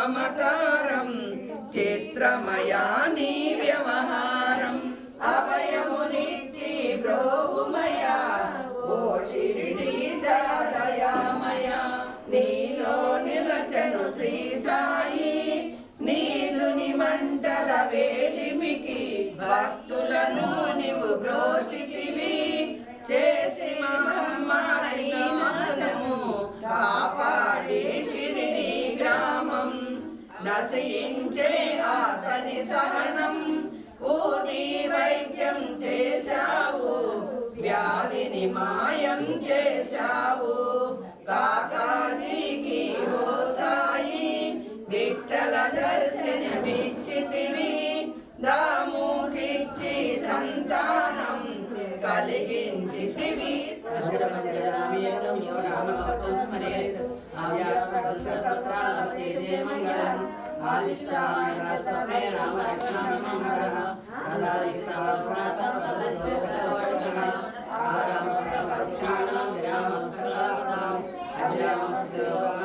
మమకారం చిత్రమయా నీ వ్యవహారం అభయమునిచ్చి బ్రోవుమయా ఓ షిరిడి దయామయ నీలో నిలచను శ్రీ సాయి నీదుని మంటల వేడిమికి భక్తులను నీవు బ్రోచితివి చేసి మహమ్మారి నాశము కాపాడే షిరిడి గ్రామం నశించే అతని సహనం ఊది వైద్యం చేశావు వ్యాధిని మాయం చేశావు కాకాజీకి ఓ సాయి విఠల దర్శనమిచ్చితివి దాముకిచ్చి సంతానం కలిగించితివి ఆదిష్టామే రామ రక్షామి మమరః కదాలితాం ప్రాతః ఆరామక్షాణం విరామం సకలాదాం అభిరామం శ్రీరామ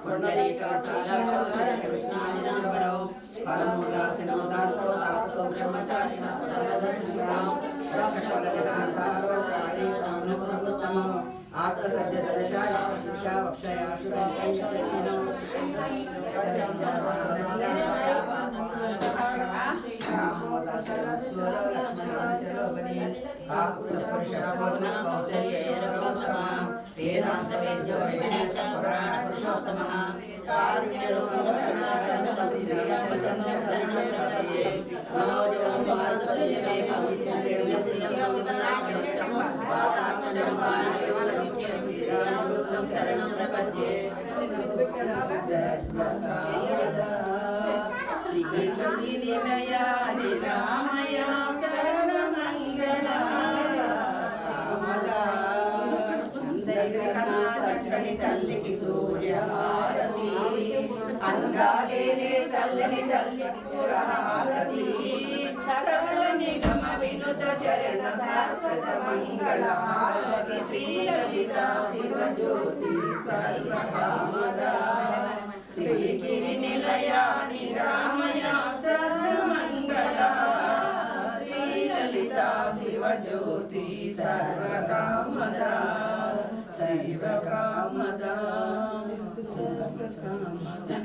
పుండరీకవసాలాక్షో కృష్ణాదినాంబరో పరమూలాసనోదాంతో తాసో బ్రహ్మచారిణ సర్వదర్శనం రక్షకలజనాంతారో ప్రాణీతమనుత్తమం ఆత్మసత్యదర్శాయ శిక్షా వక్షయాశురంశేనో రామోదాసరస్వర లక్ష్మణాచలో బలి సత్పురుష పూర్ణ కౌశల్యోత్తమ వేదాంత వేద్యో పురాణ పురుషోత్తమ శరణం ప్రపద్యే వినయాని రామయ శరణమంగళ చక్కని తల్లికి సూర్యహారతి అంగాలేనే చల్లని తల్లికి హారతి సకల నిగమ వినుత చరణ శాశ్వత మంగళ హారతి శ్రీ లలిత శివజ్యోతి సర్వకామద శ్రీగిరి నిలయాని రామయ సర్వమంగళ శ్రీ లలిత శివజ్యోతి సర్వకామద సర్వకామద సర్వకామద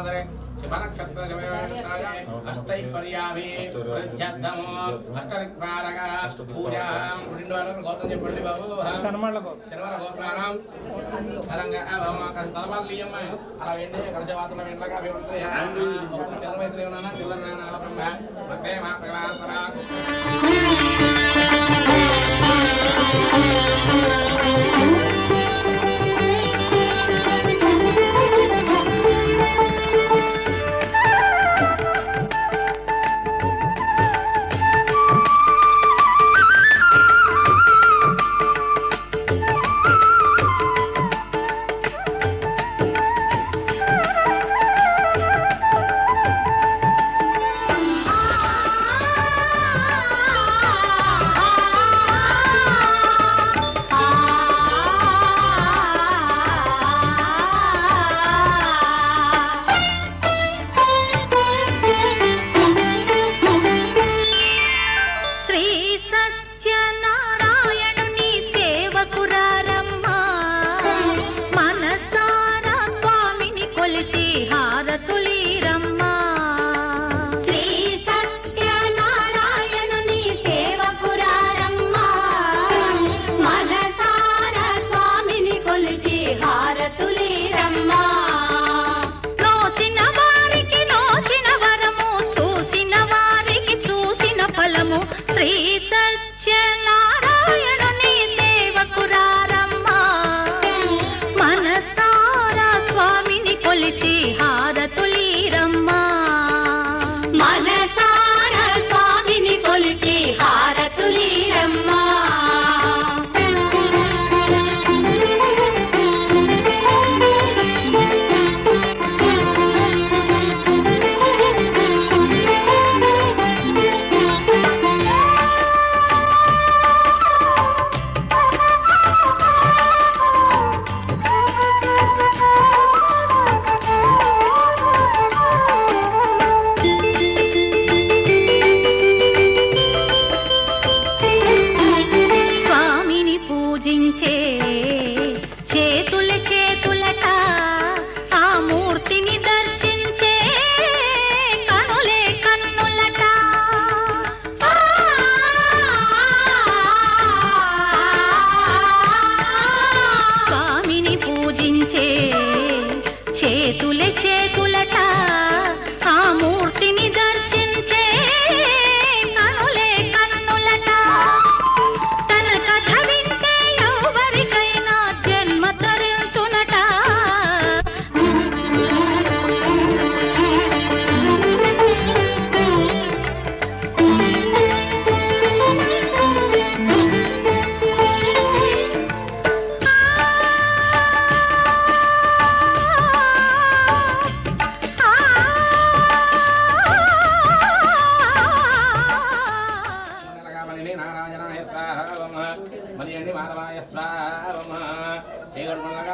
समादरे शिवनक्षत्र जमयवस्त्राय अष्टैश्वर्याभि प्रत्यर्थमो अष्टदिक्पालक पूजां पुण्यवालं गौतम చెప్పండి బాబు శర్మల గోత్రానం తరంగ తలపాలియమ్మ అలా వెండి కలశవాతల వెంటగా అభివంతయ చిన్న వయసులో ఉన్నానా చిల్లర నాన్న బ్రహ్మ భక్తే మా సర్వాత్మరా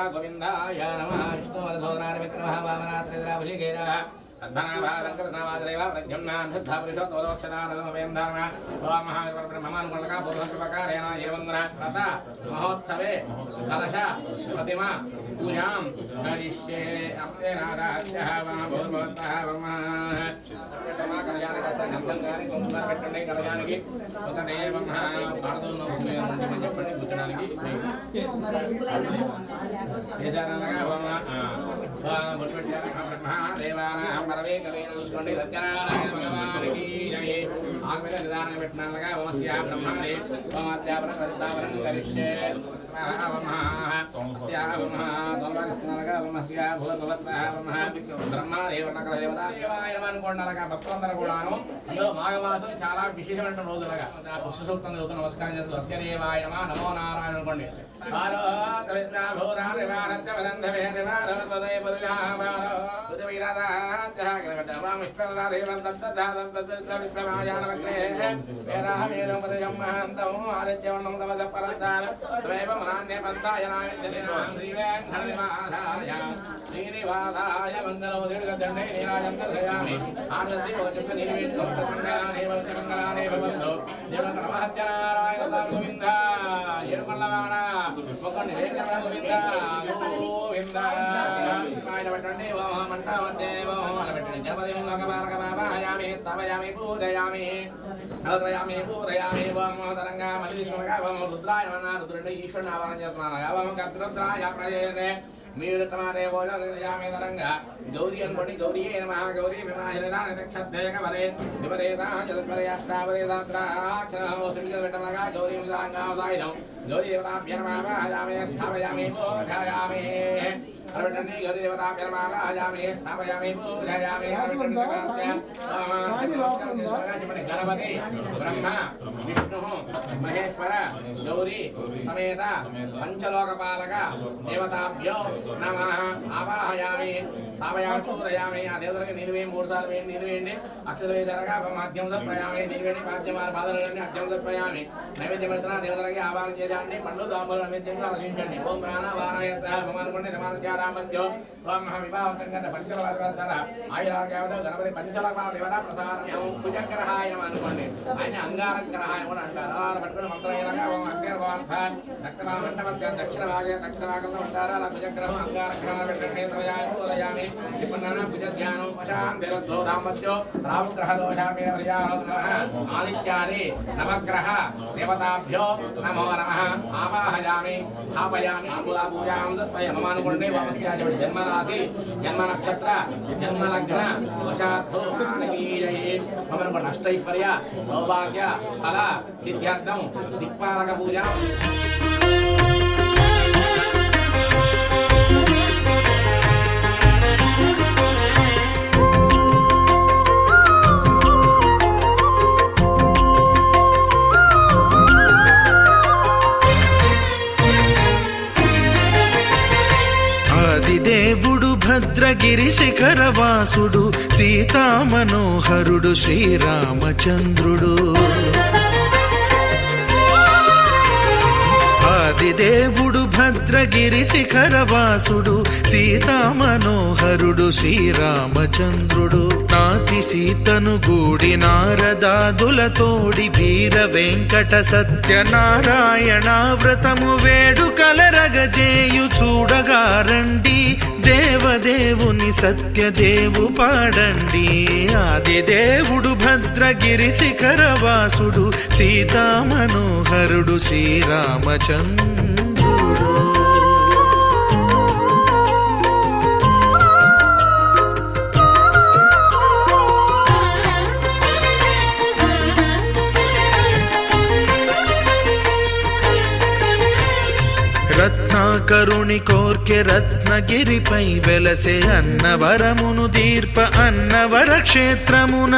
गोविंदाय नमः विष्णु मधुसूदनाय विक्रमः वामनात्रिद्राभिषेकेन अद्धनाभारङ्कृतनामादरेव प्रद्युम्नान्धद्धापुरुषोत्तमोक्षदानसमवेन्धारण ओम महाब्रह्मानुकूलका पूर्वस्वकारेण एवन्द्र व्रत महोत्सवे कलश प्रतिमा पूजां करिष्ये अप्ते नाराज्यः मम भूर्भुवः मम కళ్యాణి కొంత పెట్టండి కళ్యాణికి ఒకటే భారతంలో చెప్పండి కూర్చోడానికి దేవానాం పరవే కవేన చూసుకోండి సత్యనారాయణ భగవానికి ఆత్మీయ నిదానం పెట్టినాక ఓమస్య బ్రహ్మణే ఓమాధ్యాపన సరితావరం కరిష్యే అనుకోండి భక్తులందరూ కూడాను అందులో మాఘమాసం చాలా విశేషమైన రోజులుగా పుష్ప సూక్తం చదువుతూ నమస్కారం చేస్తూ సత్యదేవాయ నమః నమో నారాయణ అనుకోండి శ్రీనివాసాయ మంగళం దీర్ఘదండే నీరాజం దర్శయామి ఆనందే వశిష్ఠ నిర్వేద మంగళానే మంగళానే భవంతు దేవ నమః గోవింద ఏడుకొండవాడ మొక్కని వేంకట గోవింద గోవింద ఆయన పెట్టండి ఓం మంటవంతే ఓం అలా పెట్టండి జపదేవం లోకపాలక బాబాయామి స్థాపయామి పూజయామి అలయామి పూజయామి ఓం తరంగా మల్లీశ్వరగా ఓం రుద్రాయ నమః రుద్రుడి ఈశ్వరుని ఆవాహన చేస్తున్నాను ఓం కర్తృద్రాయ ప్రజయతే మీరు తమారే భోజయామి తరంగా గౌరీ అనుకోండి గౌరీ నమః గౌరీ విమాహిరణ నక్షత్రేక వరే విపరేతా చతుర్పరేష్టావరేదాత్రాక్షరో సింగల్ పెట్టమగా గౌరీ విలాంగావదాయినం గౌరీ దేవతాభ్య నమః ఆయామి స్థాపయామి పూజయామి అరవటండి గౌరీ దేవతాభ్య నమః ఆయామి స్థాపయామి పూజయామి గణపతి బ్రహ్మ విష్ణు మహేశ్వర గౌరీ సమేత పంచలోకపాలక దేవతాభ్యో నమః ఆవాహయామి స్థాపయామి పూజయామి ఆ దేవతలకి నీరు వేయండి 3 సార్లు వేయండి నీరు వేయండి అక్షర వేదరగా మాధ్యం సమర్పయామి నీరు వేయండి పాద్యమాన పాదలు వేయండి అధ్యయం సమర్పయామి నైవేద్యం పెడుతున్న దేవతలకి ఆవాహన చేయండి పండ్లు దాంబూల నైవేద్యంగా రచించండి ఓం ప్రాణవారాయ సహ మమనుకుంటే నమాచారామధ్యో ఓం మహావిభావంగా పంచలవర్గర ఆయురాగ్యావత గణపతి పంచలవ దేవత ప్రసాదం కుజగ్రహాయ నమ అనుకోండి ఆయన అంగారగ్రహాయ కూడా అంటారు అలా పట్టుకుని మంత్రయ్యగా ఓం అగ్రవార్థ దక్షిణ మంటపత్య దక్షిణ భాగంలో ఉంటారు అలా కుజగ్రహం అంగారగ్రహం పెట్టండి ఉదయామి చెప్పన్నాన భుజధ్యానం వశాంతిరద్ధో దాంపత్యో రావుగ్రహ దోషాపేన ఆదిత్యాది నవగ్రహ దేవతాభ్యో నమో నమః ఆవాహయామి స్థాపయామి పూజాం మమానుకుంటే వామస్యాజ జన్మరాశి జన్మ నక్షత్ర జన్మలగ్న వశార్థో మమనుకుంటే అష్టైశ్వర్య సౌభాగ్య ఫల సిద్ధ్యార్థం దిక్పాలక పూజ దేవుడు భద్రగిరి శిఖరవాసుడు సీతామనోహరుడు శ్రీరామచంద్రుడు ఆదిదేవుడు భద్రగిరి శిఖరవాసుడు సీతామనోహరుడు శ్రీరామచంద్రుడు నాతి సీతను గూడి నారదాదులతోడి వీర వెంకట సత్యనారాయణ వ్రతము వేడుకలరగజేయు చూడగారండి దేవదేవుని సత్యదేవు పాడండి ఆదిదేవుడు భద్రగిరి శిఖరవాసుడు సీతామనోహరుడు శ్రీరామచంద్రుడు రత్నాకరుని కోర్కె రత్నగిరిపై వెలసే అన్నవరమును దీర్ప అన్నవర క్షేత్రమున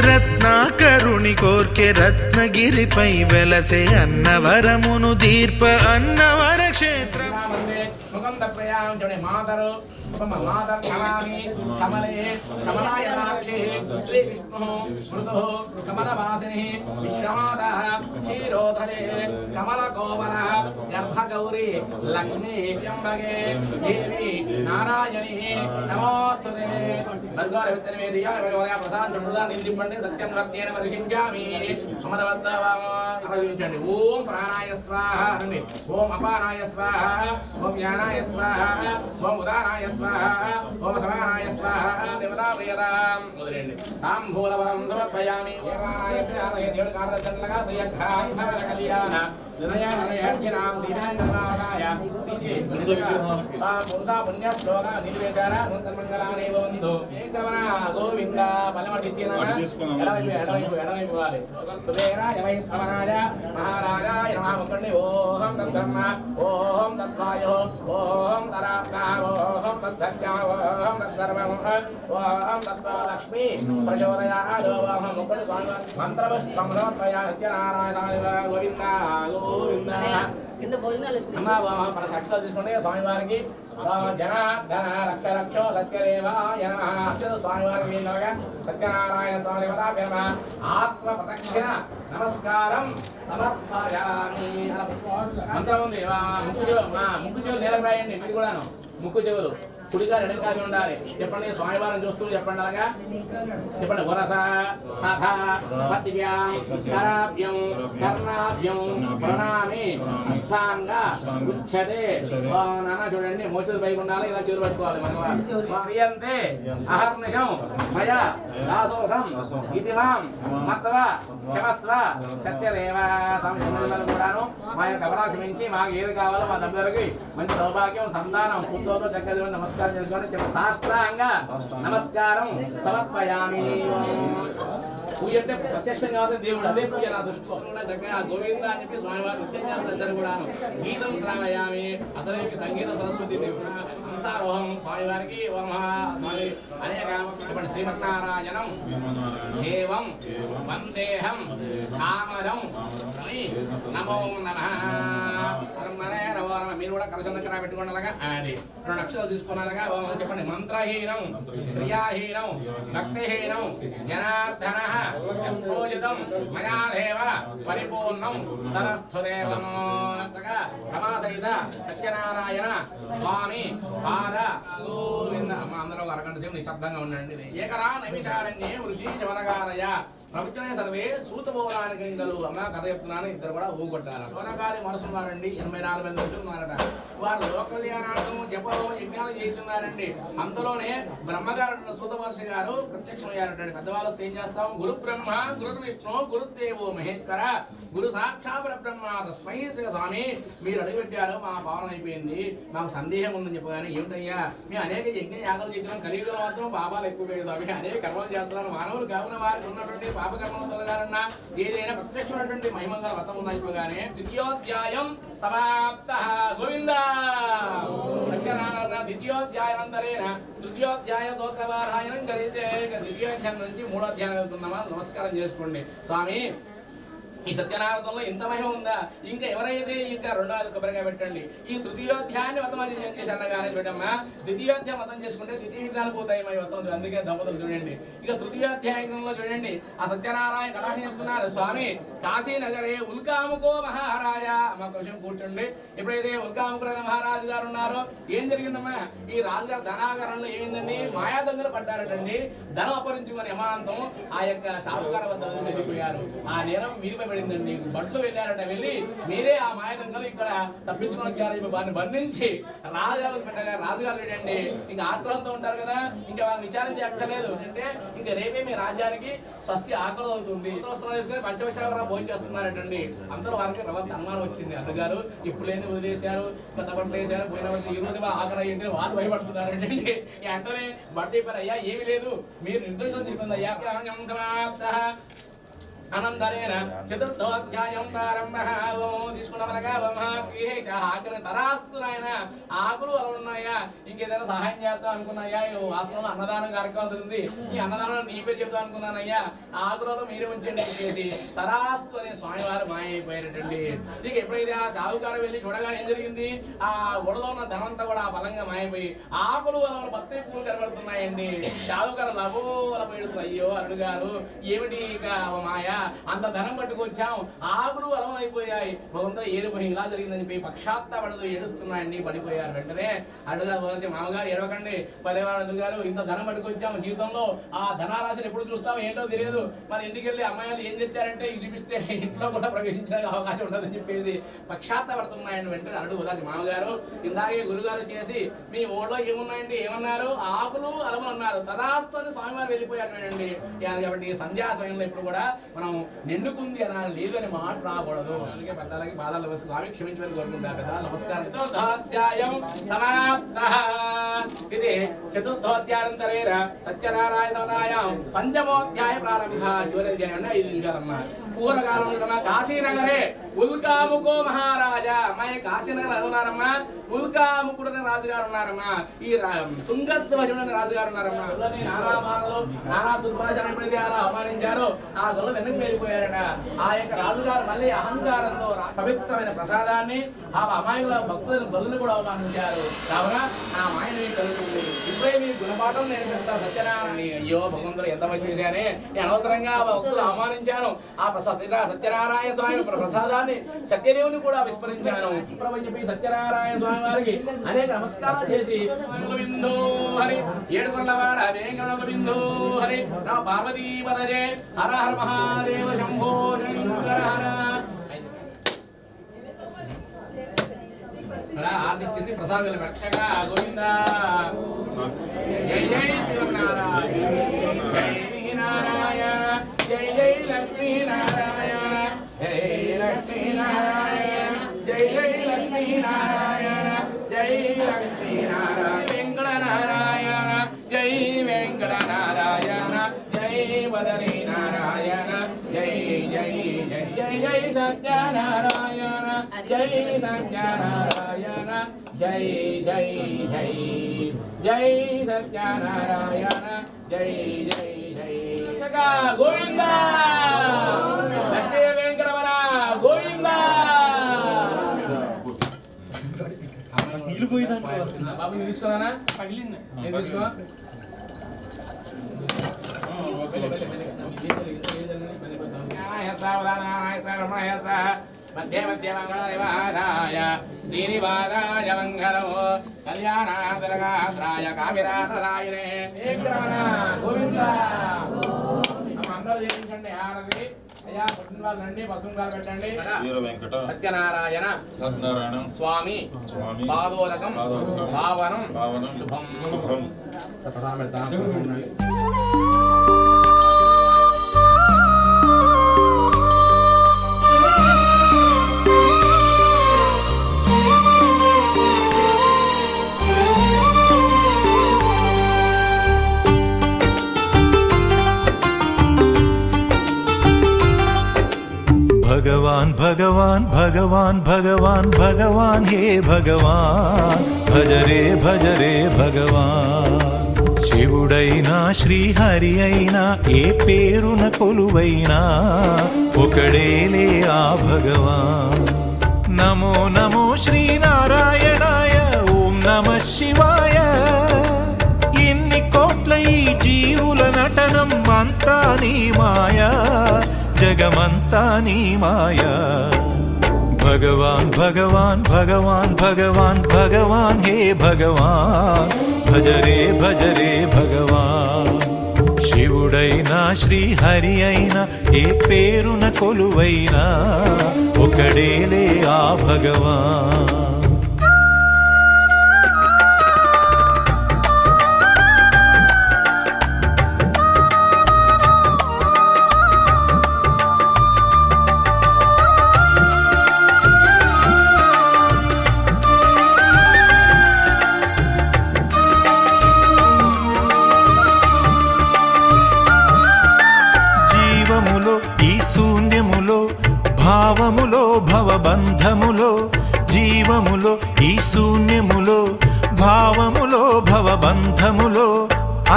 రత్నాకరుని కోర్కె రత్నగిరిపై వెలసే అన్నవరమును దీర్ప అన్నవర క్షేత్రమున మాతరు మాతర్కమామి కమలే కమలాయనాక్షి శ్రీ విష్ణు మృదు కమలవాసిని విశ్వమాతః క్షీరోధరే కమలకోమల గర్భగౌరీ లక్ష్మీ త్ర్యంబకే దేవి నారాయణి నమోస్తుతే భర్గవ విత్తనమే దియా భగవయ ప్రసాదం చుట్టుదా నిందింపండి సత్యం వర్తేన పరిశించామి సమదవర్తవాచండి ఓం ప్రాణాయ స్వాహ అనండి ఓం అపానాయ స్వాహ ఓం జ్ఞానాయ స్వాహ ఓం ఉదానాయ ఓం సమానాయ స్వాహ దేవతా ప్రియతాం వదిలేండి తాంబూలవరం సమర్పయామి దేవుడి కారదండగా శ్రీయగ్రాంధర కళ్యాణ నిరయానరయాజ్ఞనాం శ్రీనారాయణాయ శ్రీజే పుంసా పుణ్యశ్లోక నిర్వేశార నూతనమంగళానే వందు ఏకవన గోవింద ఎడవైపు ఇవ్వాలి కుబేరాయ వైశ్రవణాయ మహారాజాయ నమః ముకుండి ఓం తద్బ్రహ్మ ఓం తద్వాయో ఓం తరాత్మ ఓం తద్ధర్జా ఓం తద్ధర్వం ఓం తద్లక్ష్మీ ప్రచోదయాద్ ఓం ముకుండి స్వామి మంత్రపుష్పమృతమయ సత్యనారాయణాయ గోవింద గోవింద కింద భోజనాలు అమ్మా మన సాక్షాలు తీసుకుంటే స్వామివారికి జన ధన లక్ష లక్షో సత్యదేవాయ నమః స్వామివారికి సత్యనారాయణ స్వామి దేవతాభ్య నమః ఆత్మ ప్రదక్షిణ నమస్కారం సమర్పయామి మంత్రం ఉంది ముక్కు చెవులు నేలకు రాయండి మీరు కూడాను ముక్కు చెవులు కుడిగారు ఎడగాలి ఉండాలి. చెప్పండి స్వామివారిని చూస్తూ చెప్పండి. అలాగా చెప్పండి. వరస తథ పతివ్యాం కరాభ్యం కర్ణాభ్యం ప్రణామి అష్టాంగ ఉచ్ఛతే. నాన్న చూడండి మోచేతులు పైకి ఉండాలి. ఇలా చేతులు పట్టుకోవాలి. మనవారియంతే అహర్నిశం మయ దాసోహం ఇది మాం మత్వ క్షమస్వ సత్యదేవ సంబంధాలు కూడాను మా యొక్క అవరాక్షమించి మాకు ఏది కావాలో మా దంపతులకి మంచి సౌభాగ్యం సంతానం పుత్రులతో చక్కగా నమస్కారం చేసుకోండి. సాష్టాంగ నమస్కారం సమర్పయామి. పూజ అంటే ప్రత్యక్షంగా అవుతుంది దేవుడు. అదే పూజ నా దృష్టిలో చక్కగా గోవింద అని చెప్పి స్వామివారి నృత్యం చేస్తారు. అందరూ కూడాను గీతం శ్రావయామి. అసలు సంగీత సరస్వతి దేవుడు హంసారోహం స్వామివారికి స్వామి అనేక చెప్పండి. శ్రీమన్నారాయణం దేవం వందేహం కామరం నమో నమః. మీరు కూడా కలశంకర పెట్టుకోండి. అలాగా అది 2 అక్షరాలు తీసుకున్నారుగా చెప్పండి. మంత్రహీనం క్రియాహీనం భక్తిహీనం జనార్దన పూజితం మయాదేవ పరిపూర్ణం తరస్థుదేవం. రమాసహిత సత్యనారాయణ స్వామి పాద గోవింద. అందరూ అరగంట సేపు నిశ్శబ్దంగా ఉండండి. ఏకరా నైమిషారణ్యే వృషి శవనగారయ ప్రవచనే సర్వే సూతబోరాని గంగలు. అమ్మ కథ చెప్తున్నాను. ఇద్దరు కూడా ఊగొట్టారు. శవనగారి మనసున్నారండి. 84 మంది ఉంటున్నారట. వారు లోక ధ్యానార్థం జపం యజ్ఞాలు చేస్తున్నారండి. అంతలోనే బ్రహ్మగారు సూత మహర్షి గారు ప్రత్యక్షమయ్యారట. పెద్దవాళ్ళు ఏం చేస్తాం? గురు బ్రహ్మ గురు విష్ణు గురుదేవో మహేశ్వర గురు సాక్షాత్ బ్రహ్మ తస్మై స్వామి. మీరు అడిగిపెట్టారు మా పావనం అయిపోయింది. మాకు సందేహం ఉందని చెప్పగానే ఏమిటయ్యా మేము అనేక యజ్ఞ యాగాలు చేస్తున్నాం. కలియుగంలో మాత్రం పాపాలు ఎక్కువ స్వామి. అనేక కర్మలు చేస్తున్నారు. మానవులు కావున వారికి ఉన్నటువంటి పాపకర్మలు తొలగారన్నా ఏదైనా ప్రత్యక్షమైనటువంటి మహిమంగళ వ్రతం ఉందని చెప్పగానే ద్వితీయోధ్యాయం సమాప్త. గోవింద ద్వితీయోధ్యాయంతరేణ తృతీయోధ్యాయ దోత్రవారాయణం కలిగితే ద్వితీయోధ్యాయం నుంచి 3వ అధ్యాయం వెళ్తున్నామా? నమస్కారం చేసుకోండి. స్వామి ఈ సత్యనారాయణలో ఇంత మహిమ ఉందా? ఇంకా ఎవరైతే ఇంకా 2వ కొబ్బరిగా పెట్టండి. ఈ తృతీయోధ్యాయాన్ని వ్రతం చేశారనగానే చూడమ్మా. ద్వితీయోధ్యాయం వ్రతం చేసుకుంటే ద్వితీయ విఘ్నాలు పోతాయి మా వ్రతం. అందుకే దంపతులు చూడండి. ఇక తృతీయోధ్యాయంలో చూడండి. ఆ సత్యనారాయణ కళాన్ని చెప్తున్నారు. స్వామి కాశీనగరే ఉల్కాముకో మహారాజ. మా కొంచెం కూర్చోండి. ఎప్పుడైతే ఉల్కాముకులైన మహారాజు గారు ఉన్నారో ఏం జరిగిందమ్మా? ఈ రాజుగారు ధనాగారంలో ఏమైందండి? మాయా దొంగలు పడ్డారటండి. ధనం అపహరించుకొని యమాంతం ఆ యొక్క సాధుగార వద్ద వెళ్ళిపోయారు. ఆ నేరం మీరిపై పడిందండి. బట్లు వెళ్ళారట. వెళ్ళి మీరే ఆ మాయ దొంగలు ఇక్కడ తప్పించుకొని వచ్చారు. వారిని బంధించి రాజుగారు పెట్టగా రాజుగారు ఏంటండి ఇంకా ఆగ్రహంతో ఉంటారు కదా. ఇంకా వాళ్ళని విచారించి అక్కర్లేదు అంటే ఇంకా రేపే మీ రాజ్యానికి స్వస్తి ఆకలి అవుతుంది. వస్త్రాలు వేసుకొని పంచవశావరం భోజనం చేస్తున్నారటండి. అందరూ వారికి అనుమానం వచ్చింది. అన్నగారు ఇప్పుడు లేని వదిలేశారు, కొత్త బట్టలు వేసారు, పోయిన ఈ రోజు ఆకలి అయ్యింది. వాళ్ళు భయపడుతున్నారండి. వెంటనే బట్ట చెప్పారు. అయ్యా ఏమి లేదు, మీరు నిర్దోషం తిరిగింది అయ్యా. అనంతరేణ చతుర్థోధ్యాయం ప్రారంభః. తీసుకున్నామనగా ఆకలి తరాస్తు నాయన. ఆకులు అలా ఉన్నాయా? ఇంకేదైనా సహాయం చేద్దాం అనుకున్నాయా? వాసనలో అన్నదానం కార్యక్రమం ఉంది. ఈ అన్నదానం నీ పేరు చెప్తాం అనుకున్నానయ్యా. ఆకులలో మీరే ఉంచండి చెప్పేసి తరాస్తు అనే స్వామివారు మాయ అయిపోయారటండి. ఇక ఎప్పుడైతే ఆ సాగుకారు వెళ్ళి చూడగానే ఏం జరిగింది? ఆ గొడవలో ఉన్న ధనంతా కూడా బలంగా మాయపోయి ఆకులు అలా బత్తాయి పూలు కనబడుతున్నాయండి. సాగుకారు లబోల పోయిడుతున్నారు. అయ్యో అరుడు గారు ఏమిటి ఇక మాయ? అంత ధనం పట్టుకొచ్చాం, ఆకులు అలమైపోయాయి. భగవంతుడు ఏడుపోయి ఇలా జరిగిందని చెప్పి పక్షాత్తపడుతూ ఏడుస్తున్నాయండి. పడిపోయారు. వెంటనే అడుగుగారు మామగారు ఏడవకండి, పర్యవారు గారు ఇంత ధనం పట్టుకొచ్చాము. జీవితంలో ఆ ధనారాశిని ఎప్పుడు చూస్తాం ఏంటో తెలియదు. మరి ఇంటికి వెళ్ళి అమ్మాయిలు ఏం తెచ్చారంటే ఇది చూపిస్తే ఇంట్లో కూడా ప్రవేశించడానికి అవకాశం ఉండదని చెప్పేసి పక్షాత్తపడుతున్నాయండి. వెంటనే అడుగు ఉదాసి మామగారు ఇందాకే గురుగారు చేసి మీ ఓళ్ళో ఏమున్నాయండి? ఏమన్నారు? ఆకులు అలములు అన్నారు. తదాస్తు స్వామివారు వెళ్ళిపోయారు అండి. కాబట్టి సంధ్యా సమయంలో ఇప్పుడు కూడా మనం నిండుకుంది అనాలి, లేదు అని మాట రాకూడదు. అందుకే పెద్దలకి బాధలు వేసి స్వామి క్షమించమని కోరుకుంటారు. పెద్ద నమస్కారం. చతుర్థోధ్యాయం సమాప్తః. ఇది చతుర్థోధ్యాయంతరేణ సత్యనారాయణ సమాయాం పంచమోధ్యాయ ప్రారంభ. చివరి అధ్యాయం అంటే 5 నిమిషాలమ్మా. పూర్వకాలంలో కాశీనగరే ఉల్కాముకో మహారాజా. అమ్మాయి కాశీనగర్ అనున్నారమ్మా. ఉల్కాముకుడని రాజుగారు ఉన్నారమ్మా. ఈ తుంగధ్వజుడని రాజుగారు ఉన్నారమ్మా. నానా మాటలు నానా దుర్భాషణ ఎప్పుడైతే అలా అవమానించారో ఆ గొల్ల వెనక్కి వెళ్ళిపోయారట. ఆ యొక్క రాజుగారు మళ్ళీ అహంకారంతో పవిత్రమైన ప్రసాదాన్ని ఆ అమాయకుల భక్తులను గొల్లని కూడా అవమానించారు. కావున ఆ మాయని కలుగుతుంది. ఇప్పుడే మీ గుణపాఠం నేను పెడతా సత్యనారాయణ. అయ్యో భగవంతుడు ఎంత మంచి చేశానే, నేను అనవసరంగా ఆ భక్తులు అవమానించాను. ఆ సత్యనారాయణ స్వామి ప్రసాదాన్ని రూపాన్ని సత్యదేవుని కూడా విస్మరించాను. ఇప్పుడు అని చెప్పి సత్యనారాయణ స్వామి వారికి అనేక నమస్కారం చేసి గోవిందో హరి ఏడుకొండలవాడ వేంకట గోవిందో హరి నా పార్వతీ పదజే హర హర మహాదేవ శంభో శంకర హర. ఆర్థిక చేసి ప్రసాదాలు రక్షక గోవింద జై జై శ్రీమన్నారాయణ జై నారాయణ జై జై లక్ష్మీ నారాయణ జై లక్ష్మీ నారాయణ జై జై లక్ష్మీ నారాయణ జై లక్ష్మీ నారాయణ వెంకట నారాయణ జై వెంకట నారాయణ జై వదనీ నారాయణ జై జై జై జై జై సత్యనారాయణ జై సత్యనారాయణ జై జై జై జై సత్యనారాయణ జై జై జై గోవింద లక్ష్మీ వెంకటరమణ గోవింద. బాబు నేను తీసుకున్నానా పగిలింది నేను తీసుకో మధ్య మధ్య మంగళనివాసాయ శ్రీనివాసాయ మంగళో కళ్యాణాదరగాత్రాయ కావిరాత్రాయనే గోవింద. అందరూ చేయించండి హారతి. అయ్యా పుట్టిన వాళ్ళు రండి, పసుంగాలు పెట్టండి. సత్యనారాయణ స్వామి పాదోదకం పావనం శుభం. ప్రసాదం పెడతాను. भगवान भगवान भगवान भगवान भगवान हे भगवान भज रे भगवान శివుడైనా శ్రీహరి అయినా ఏ పేరున కొలువైనా ఒకడేలే ఆ భగవాన్. నమో నమో శ్రీనారాయణాయ ఓం నమః శివాయ. ఇన్ని కోట్ల ఈ జీవుల నటనం అంతా నీ మాయా, జగమంతా నీ మాయా. భగవాన్ భగవాన్ భగవాన్ భగవాన్ భగవాన్ హే భగవాన్ భజ రే భగవాన్. శివుడైనా శ్రీహరి అయినా ఏ పేరున కొలువైనా ఒకడేలే ఆ భగవాన్. భావములో భవబంధములో జీవములో ఈ శూన్యములో భావములో భవబంధములో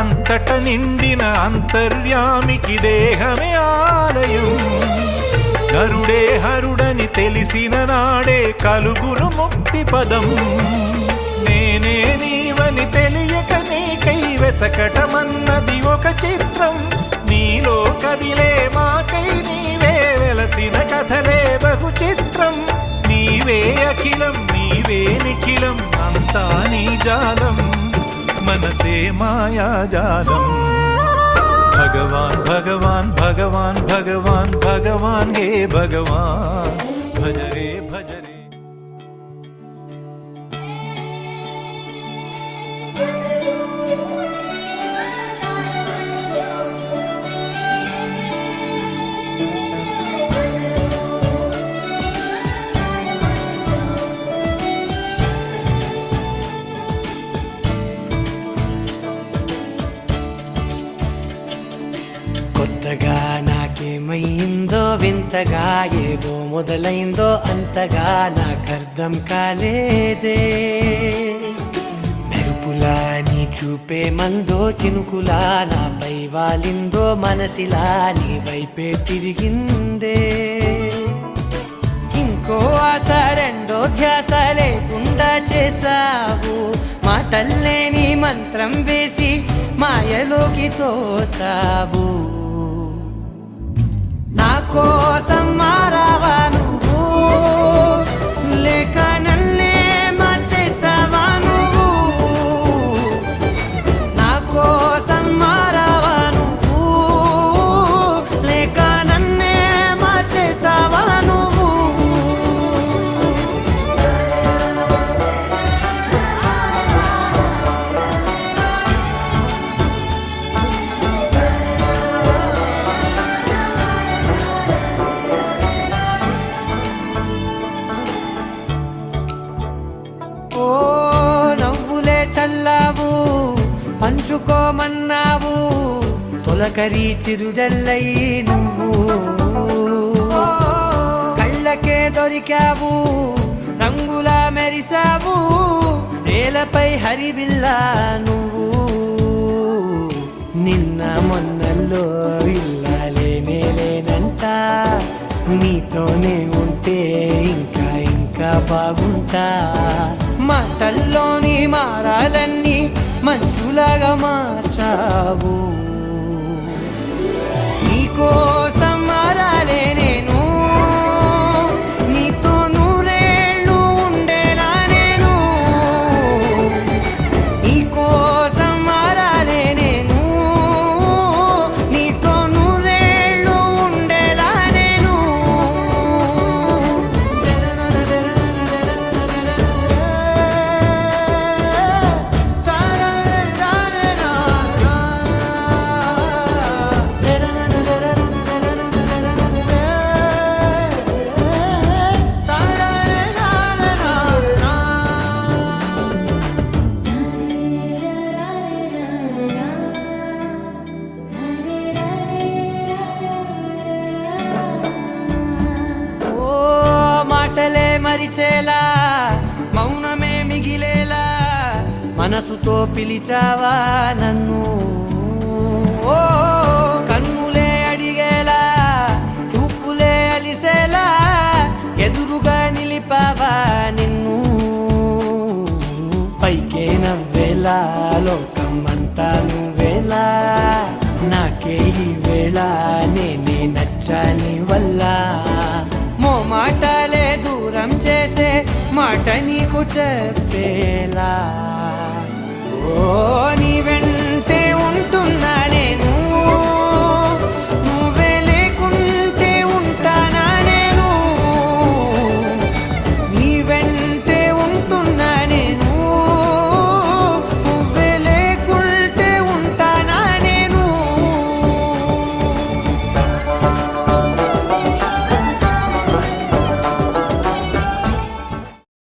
అంతట నిండిన అంతర్యామికి దేహమే ఆలయం. గరుడే హరుడని తెలిసిన నాడే కలుగును ముక్తి పదం. నేనే నీవని తెలియక నీకై వెతకటమన్నది ఒక చిత్రం. నీలో కదిలే మాకై నీవే వెలసిన కథలే బహు చిత్రం. నీవే అఖిలం నీవే నిఖిలం అంతా నీ జాలం మనసే మాయాజాలం. భగవాన్ భగవాన్ భగవాన్ భగవాన్ భగవాన్ హే భగవాన్ భజ రే భజ రే. కొత్తగా నాకేమైందో వింతగా ఏదో మొదలైందో అంతగా నాకర్థం కాలేదే. మెరుపులా నీ చూపే మందో చినుకులా నాపై వాలిందో మనసిలా నీ వైపే తిరిగిందే. ఇంకో ఆశ రెండో ధ్యాస లేకుండా చేసావు. మాటల్లే నీ మంత్రం వేసి మాయలోకి తోసావు. నా కోసం మారావా నువ్వు దొరికావు తొలకరి చిరుజల్లై నువ్వు కళ్ళకే దొరికావు రంగులా మెరిసావు నేలపై హరివిల్లా నువ్వు నిన్న మొన్నల్లో ఇల్లాలేనే లేనంట నీతోనే ఉంటే ఇంకా ఇంకా బాగుంటా మాటల్లోని మారాలన్నీ మంచులాగా మార్చావు నీకోసం మారాలే నేను నీతో నూరేళ్ళు ఉండేలా నేను నీకోసం మారాలే నేను నీతో నూరేళ్ళు ఉండేలా నేను ఓ మాటలే మరిచేలా మౌనమే మిగిలేలా మనసుతో పిలిచావా నన్ను ఓ కన్నులే అడిగేలా చూపులే అలిసేలా ఎదురుగా నిలిపావా నిన్ను పైకే నవ్వేలా లోకమంతా నువ్వేలా నాకే ఈ వేళ నేనే నచ్చాని వల్ల మాటలే దూరం చేసే మాట నీకు చెప్పేలా